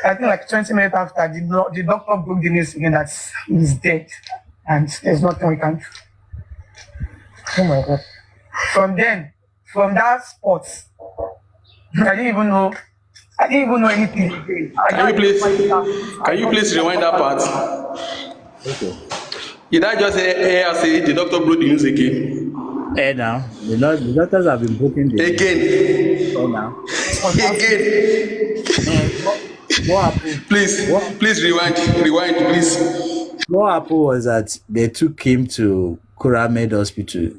I think like 20 minutes after, the doctor broke the news again that he's dead, and there's nothing we can do. Oh my God! From that spot, I didn't even know anything again. Can you please rewind that part? Okay. Did I just say the doctor broke the news again? Now the doctors have been broken the Again. now. Again. What happened? Please rewind, please. What happened was that they took him to Kuramed Hospital.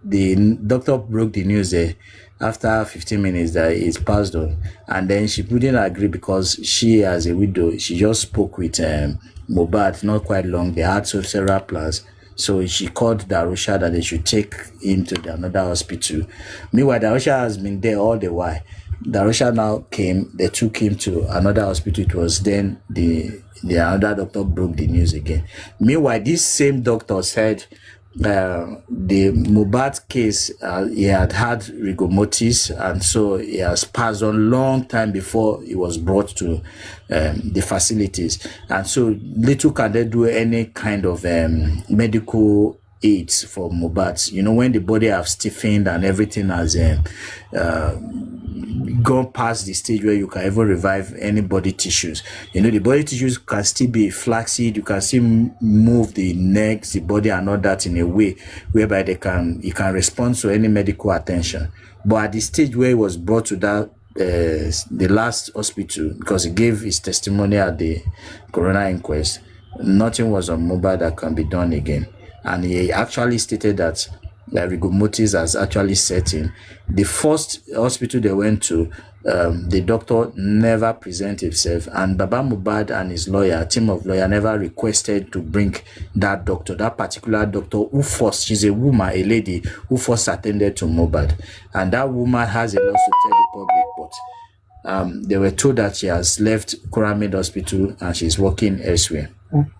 The doctor broke the news there after 15 minutes that it's passed on, and then she couldn't agree because she, as a widow, she just spoke with Mohbad not quite long. They had several plans, so she called Darusha that they should take him to another hospital. Meanwhile, Darusha has been there all the while. Darusha now came. They took him to another hospital. It was then the other doctor broke the news again. Meanwhile, this same doctor said the Mohbad case, he had rigor mortis, and so he has passed on long time before he was brought to the facilities, and so little can they do any kind of medical aids for Mohbad. When the body have stiffened and everything has gone past the stage where you can even revive any body tissues. The body tissues can still be flaccid. You can still move the necks, the body, and all that in a way whereby it can respond to any medical attention. But at the stage where he was brought to that the last hospital, because he gave his testimony at the coroner inquest, nothing was on Mohbad that can be done again. And he actually stated that rigor mortis has actually set in. The first hospital they went to, the doctor never presented himself, and Baba Mohbad and his lawyer, team of lawyer, never requested to bring that particular doctor who first, she's a woman, a lady who first attended to Mohbad, and that woman has a lot to tell the public, but they were told that she has left Kuramed Hospital and she's working elsewhere.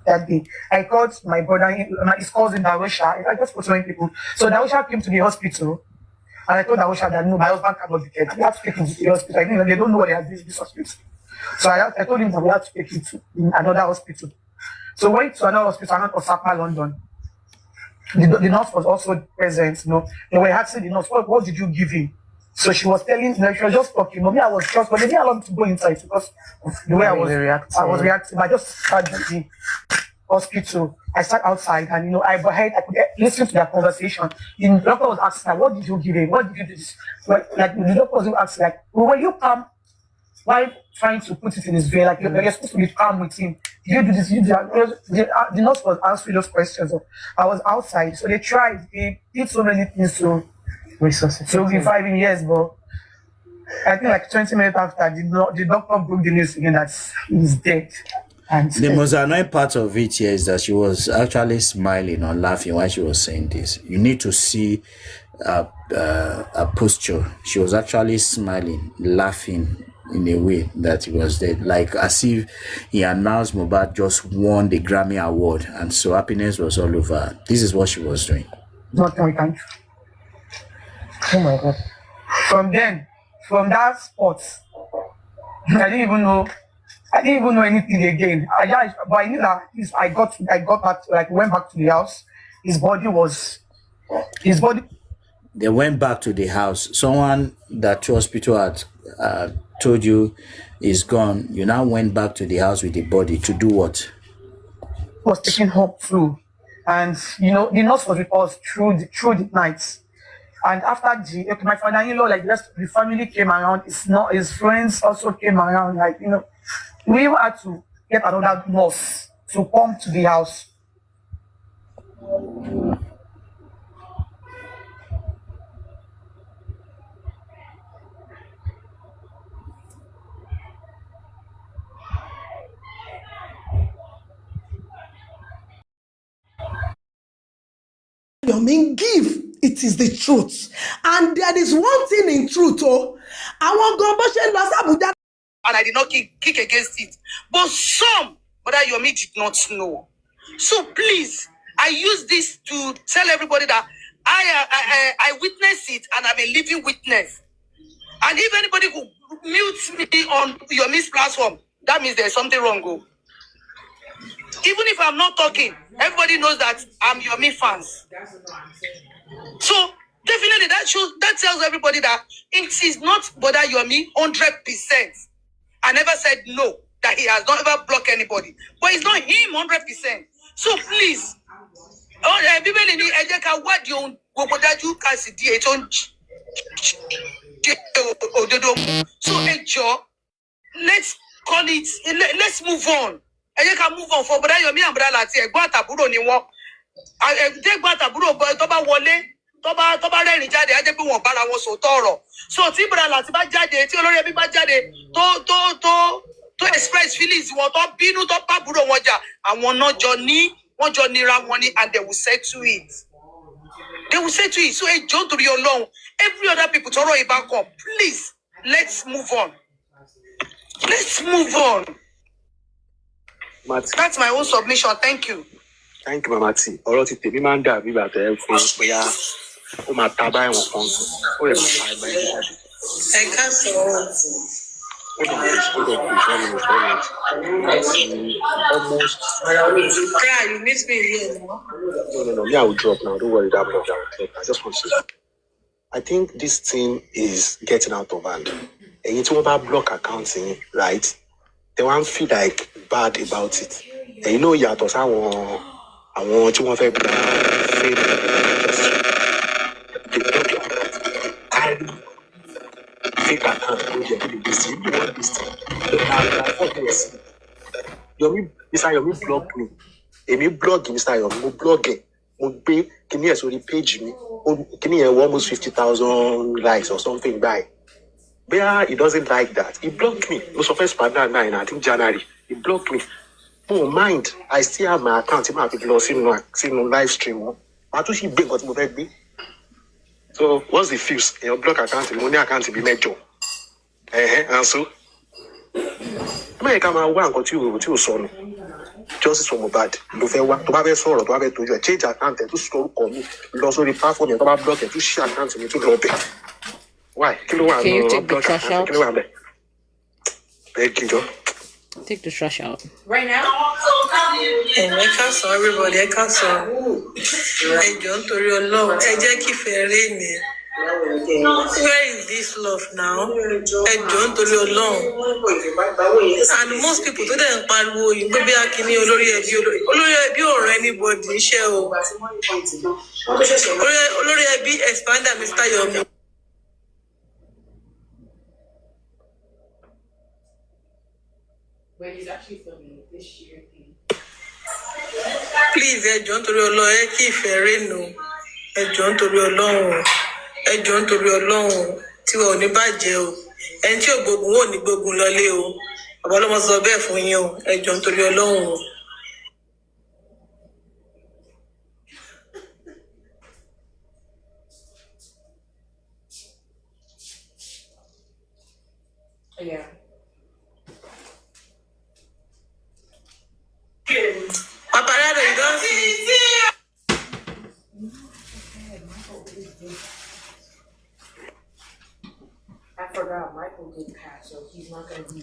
That day, I called my brother, his cousin Darusha. I just put so many people. So Darusha came to the hospital, and I told Darusha that no, my husband cannot be dead. We have to take him to the hospital. I think they don't know what they are doing in this hospital. So I told him that we have to take him to another hospital. So we went to another hospital, another Osaka, London. The nurse was also present. They were asking the nurse, what did you give him? So she was telling, she was just talking. Maybe I was just, but they didn't allow me to go inside because of the way I was reacting. I just started the hospital. I sat outside and I could listen to their conversation. The doctor was asking, what did you give him? What did you do this? Like the doctor was asking, will you come? Why trying to put it in his vein? Like you're supposed to be calm with him. Did you do this? You do that? The nurse was answering those questions. I was outside, so they tried. They did so many things to revive him. Yes, but I think like 20 minutes after, the doctor broke the news again that he's dead. And the most annoying part of it here is that she was actually smiling or laughing while she was saying this. You need to see a posture. She was actually smiling, laughing in a way that he was dead, like as if he announced Mohbad just won the Grammy Award, and so happiness was all over. This is what she was doing. Nothing we can do. Oh my God! From that spot, I didn't even know anything again. But I knew that I got back, went back to the house. His body. They went back to the house. Someone that your hospital had told you is gone. You now went back to the house with the body to do what? Was taken home through, and the nurse was with us through the night. And after my father-in-law, the family came around. His friends also came around. We even had to get another nurse to come to the house. Your main give, it is the truth. And there is one thing in truth, oh, I want to go Abuja. And I did not kick against it. But some, Brother Yomi, did not know. So please, I use this to tell everybody that I witnessed it and I'm a living witness. And if anybody could mute me on Yomi's platform, that means there's something wrong. Go. Even if I'm not talking, everybody knows that I'm Yomi fans. So definitely that tells everybody that it is not Brother Yomi 100%. I never said no, that he has not ever blocked anybody. But it's not him 100%. So please, so let's call it, let's move on. Move on for Brother Yomi and Brother Lati. Ẹ̀gbọ́n àtàbúrò ni wọ́n. Ẹ̀gbọ́n àtàbúrò boy tó bá wọlé, tó bá rẹ́rìn jáde, á jẹ́ pé wọ́n bára wọn sòótọ́ ọ̀rọ̀. So tí Brother Lati bá jáde, tí olórí ẹbí bá jáde, tó express feelings wọn, tó bínú, tó bá àbúrò wọn jà, àwọn náà wọ́n jọ nira wọn ni, and they will settle it. They will say to it. So John to be alone. Every other people to roll it back up. Please, let's move on. Let's move on. Mati. That's my own submission. Thank you. Thank you, Mama T. Ọ̀rọ̀ ti tèmi máa ń dàbí bàtà ẹ̀ fún bóyá ó máa ta báyìí wọn kan. Ó yẹ kó ta báyìí wọn kan. I can't solve. Hold on, please. 1 minute. That's almost. Yeah, you miss me here. No. Me, I will drop now. Don't worry, that will drop. I just want to say. I think this thing is getting out of hand. And it's about block accounting, right? They won't feel like bad about it. And you know, I want to want to fake account. Mr. Yomi blocked me. Èmi blog Mr. Yomi, mo blog ẹ̀, mo gbé kíní ẹ̀ sórí page mi. Kíní ẹ̀ almost 50,000 likes or something by. But he doesn't like that. He blocked me. Most of us partner 9, I think January. He blocked me. Oh, mind. I still have my account. I have people seeing live stream. I do see big what be. So what's the fuse? Your block account, money account be major. And so I come out one continue to son. Justice for Mohbad. You feel what to have a sorrow, to have a to change account to store call me. Lost the platform and to block it to share account to drop it. Why? Can you take the trash out? Take the trash out. Right now? I can't saw everybody. I can't saw. I don't to your love. I just keep ferrying. Where is this love now? I don't to your love. And most people today pariwo you go be akini olórí ẹbí or anybody share o. Olórí ẹbí expander Mr. Yomi. But he's actually filming this year thing. Please, John to your law, keep ferry no. John to your law, John to your law, Tiwa ni bàjẹ́ o. Ẹni tí ò gbógun wò ní gbógun lọlé o. Bàbá ló mọ sọ bẹ́ẹ̀ fún yín o. John to your law. Yeah. Paparado, you don't see. I forgot Michael did pass, so he's not going to be